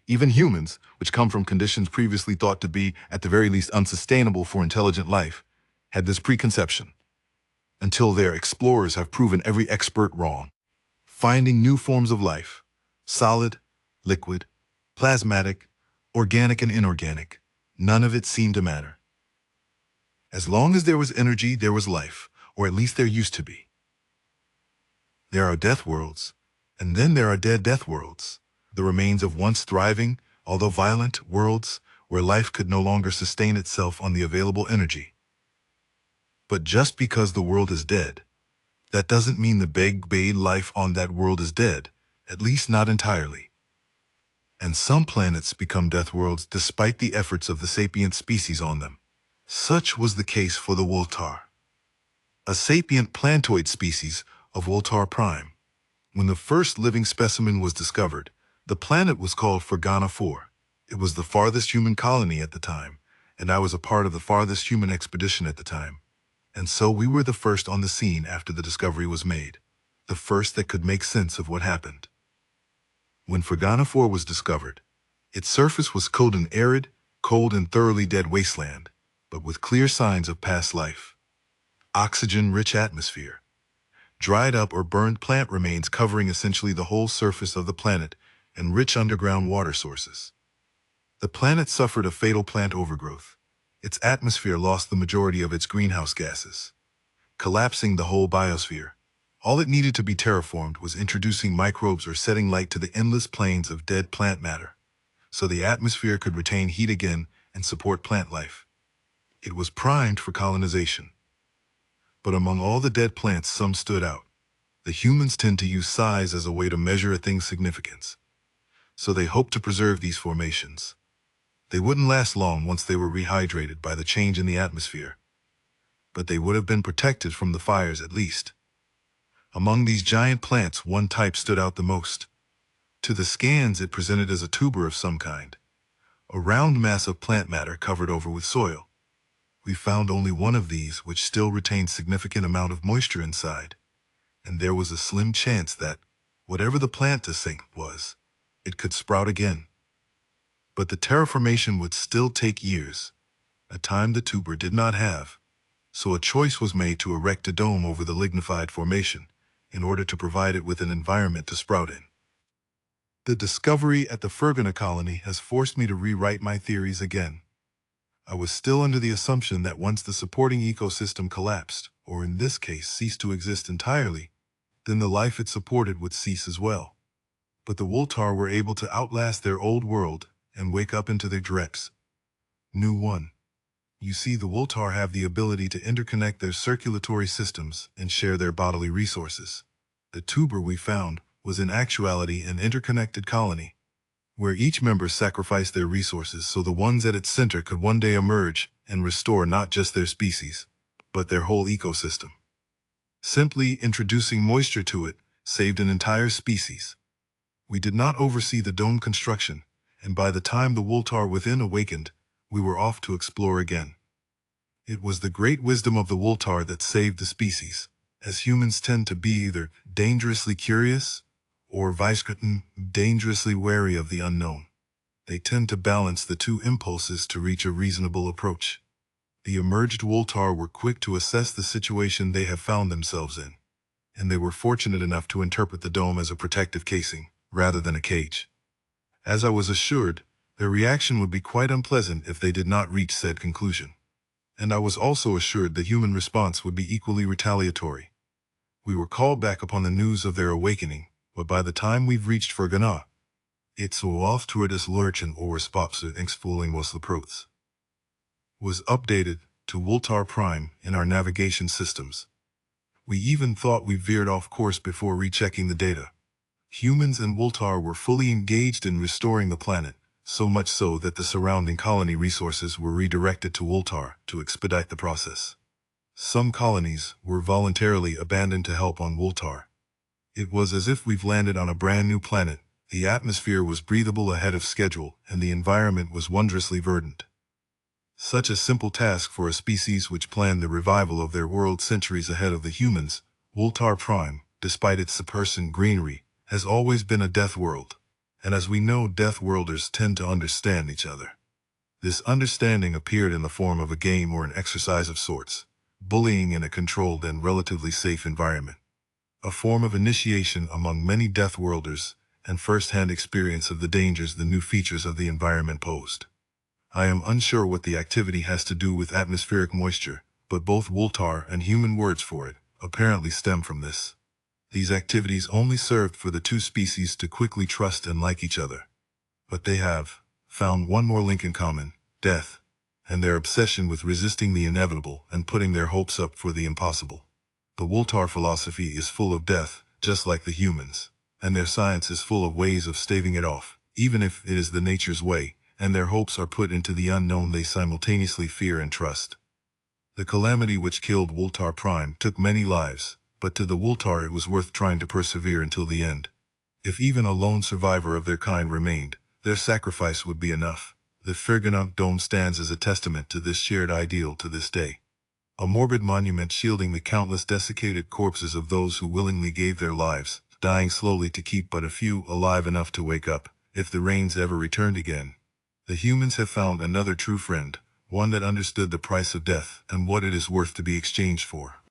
Even humans, which come from conditions previously thought to be, at the very least, unsustainable for intelligent life, had this preconception. Until their explorers have proven every expert wrong. Finding new forms of life, solid, liquid, plasmatic, organic and inorganic, none of it seemed to matter. As long as there was energy, there was life, or at least there used to be. There are death worlds, and then there are dead death worlds, the remains of once thriving, although violent, worlds where life could no longer sustain itself on the available energy. But just because the world is dead, that doesn't mean the big life on that world is dead, at least not entirely. And some planets become death worlds despite the efforts of the sapient species on them. Such was the case for the Woltar, a sapient plantoid species of Woltar Prime. When the first living specimen was discovered, the planet was called Fergana 4. It was the farthest human colony at the time, and I was a part of the farthest human expedition at the time. And so we were the first on the scene after the discovery was made, the first that could make sense of what happened. When Fergana 4 was discovered, its surface was cold and arid, cold and thoroughly dead wasteland, but with clear signs of past life. Oxygen-rich atmosphere, dried up or burned plant remains covering essentially the whole surface of the planet, and rich underground water sources. The planet suffered a fatal plant overgrowth. Its atmosphere lost the majority of its greenhouse gases, collapsing the whole biosphere. All it needed to be terraformed was introducing microbes or setting light to the endless plains of dead plant matter, so the atmosphere could retain heat again and support plant life. It was primed for colonization. But among all the dead plants, some stood out. The humans tend to use size as a way to measure a thing's significance, so they hoped to preserve these formations. They wouldn't last long once they were rehydrated by the change in the atmosphere, but they would have been protected from the fires at least. Among these giant plants, one type stood out the most. To the scans, it presented as a tuber of some kind, a round mass of plant matter covered over with soil. We found only one of these which still retained significant amount of moisture inside, and there was a slim chance that, whatever the plant to sink was, it could sprout again. But the terraformation would still take years, a time the tuber did not have, so a choice was made to erect a dome over the lignified formation in order to provide it with an environment to sprout in. The discovery at the Fergana colony has forced me to rewrite my theories again. I was still under the assumption that once the supporting ecosystem collapsed, or in this case ceased to exist entirely, then the life it supported would cease as well. But the Woltar were able to outlast their old world and wake up into their dregs. New one. You see, the Woltar have the ability to interconnect their circulatory systems and share their bodily resources. The tuber we found was in actuality an interconnected colony, where each member sacrificed their resources so the ones at its center could one day emerge and restore not just their species, but their whole ecosystem. Simply introducing moisture to it saved an entire species. We did not oversee the dome construction, and by the time the Woltar within awakened, we were off to explore again. It was the great wisdom of the Woltar that saved the species, as humans tend to be either dangerously curious or vice versa, dangerously wary of the unknown. They tend to balance the two impulses to reach a reasonable approach. The emerged Woltar were quick to assess the situation they have found themselves in, and they were fortunate enough to interpret the dome as a protective casing, rather than a cage. As I was assured, their reaction would be quite unpleasant if they did not reach said conclusion. And I was also assured the human response would be equally retaliatory. We were called back upon the news of their awakening, but by the time we've reached Fergana, it's off to this lurchen or spopse exfooling was leproths. Was updated to Woltar Prime in our navigation systems. We even thought we veered off course before rechecking the data. Humans and Woltar were fully engaged in restoring the planet, so much so that the surrounding colony resources were redirected to Woltar to expedite the process. Some colonies were voluntarily abandoned to help on Woltar. It was as if we've landed on a brand new planet. The atmosphere was breathable ahead of schedule, and the environment was wondrously verdant. Such a simple task for a species which planned the revival of their world centuries ahead of the humans. Woltar Prime, despite its supersonic greenery, has always been a death world, And as we know, deathworlders tend to understand each other. This understanding appeared in the form of a game or an exercise of sorts, bullying in a controlled and relatively safe environment. A form of initiation among many deathworlders and first-hand experience of the dangers the new features of the environment posed. I am unsure what the activity has to do with atmospheric moisture, but both Woltar and human words for it apparently stem from this. These activities only served for the two species to quickly trust and like each other. But they have found one more link in common: death, and their obsession with resisting the inevitable and putting their hopes up for the impossible. The Woltar philosophy is full of death, just like the humans, and their science is full of ways of staving it off, even if it is the nature's way, and their hopes are put into the unknown they simultaneously fear and trust. The calamity which killed Woltar Prime took many lives, but to the Woltar it was worth trying to persevere until the end. If even a lone survivor of their kind remained, their sacrifice would be enough. The Ferganunk Dome stands as a testament to this shared ideal to this day. A morbid monument shielding the countless desiccated corpses of those who willingly gave their lives, dying slowly to keep but a few alive enough to wake up, if the rains ever returned again. The humans have found another true friend, one that understood the price of death and what it is worth to be exchanged for.